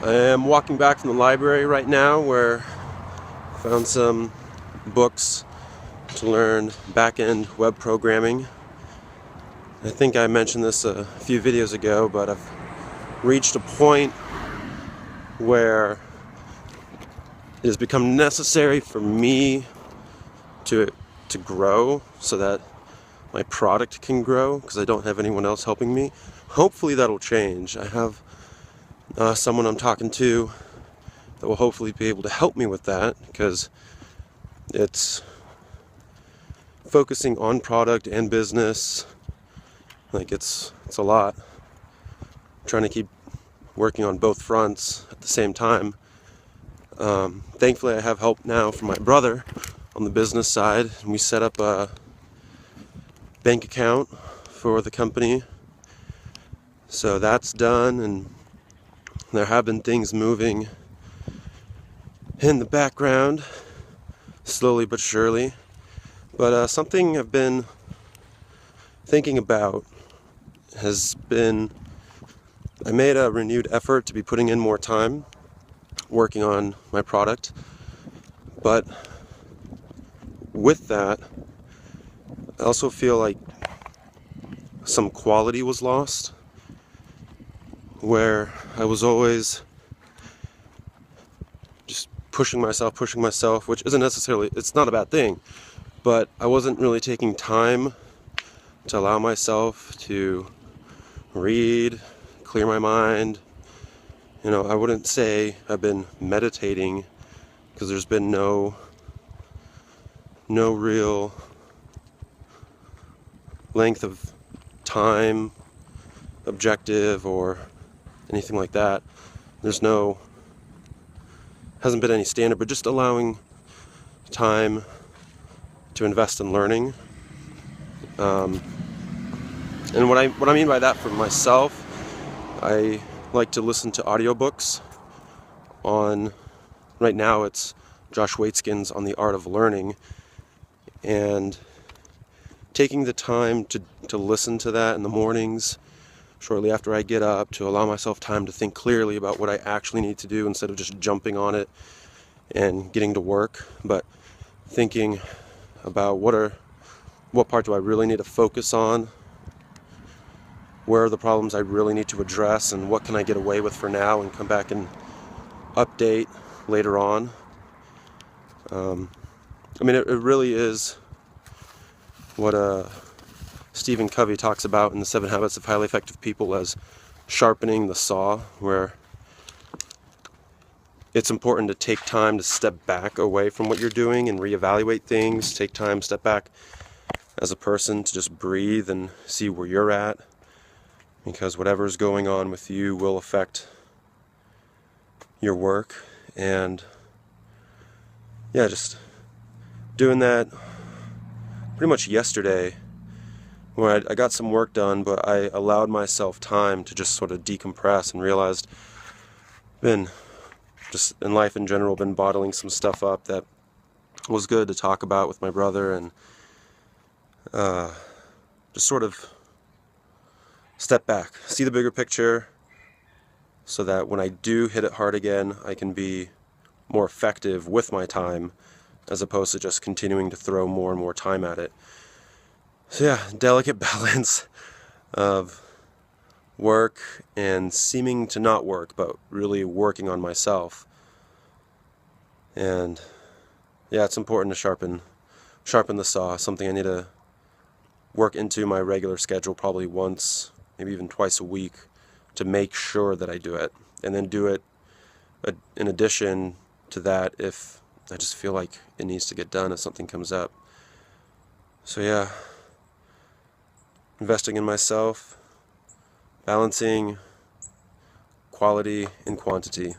I am walking back from the library right now where I found some books to learn back-end web programming. I think I mentioned this a few videos ago, but I've reached a point where it has become necessary for me to grow so that my product can grow because I don't have anyone else helping me. Hopefully that'll change. I have someone I'm talking to that will hopefully be able to help me with that, because it's focusing on product and business. Like it's a lot. Trying to keep working on both fronts at the same time. Thankfully I have help now from my brother on the business side, and we set up a bank account for the company. So that's done, and there have been things moving in the background, slowly but surely. But something I've been thinking about has been, I made a renewed effort to be putting in more time working on my product, but with that, I also feel like some quality was lost, where I was always just pushing myself, which isn't necessarily, it's not a bad thing, but I wasn't really taking time to allow myself to read, clear my mind. You know, I wouldn't say I've been meditating, because there's been no real length of time objective or anything like that. Hasn't been any standard, but just allowing time to invest in learning. And what I mean by that for myself, I like to listen to audiobooks on, right now it's Josh Waitzkin's On the Art of Learning, and taking the time to listen to that in the mornings shortly after I get up, to allow myself time to think clearly about what I actually need to do instead of just jumping on it and getting to work, but thinking about what part do I really need to focus on, where are the problems I really need to address, and what can I get away with for now and come back and update later on. I mean, it really is what Stephen Covey talks about in the 7 Habits of Highly Effective People as sharpening the saw, where it's important to take time to step back away from what you're doing and reevaluate things, take time, step back as a person to just breathe and see where you're at, because whatever's going on with you will affect your work. And yeah, just doing that pretty much yesterday, where I got some work done, but I allowed myself time to just sort of decompress and realized been just in life in general been bottling some stuff up that was good to talk about with my brother, and just sort of step back, see the bigger picture, so that when I do hit it hard again, I can be more effective with my time, as opposed to just continuing to throw more and more time at it. So yeah, delicate balance of work and seeming to not work, but really working on myself. And yeah, it's important to sharpen the saw, something I need to work into my regular schedule probably once, maybe even twice a week, to make sure that I do it. And then do it in addition to that if I just feel like it needs to get done if something comes up. So yeah, investing in myself, balancing quality and quantity.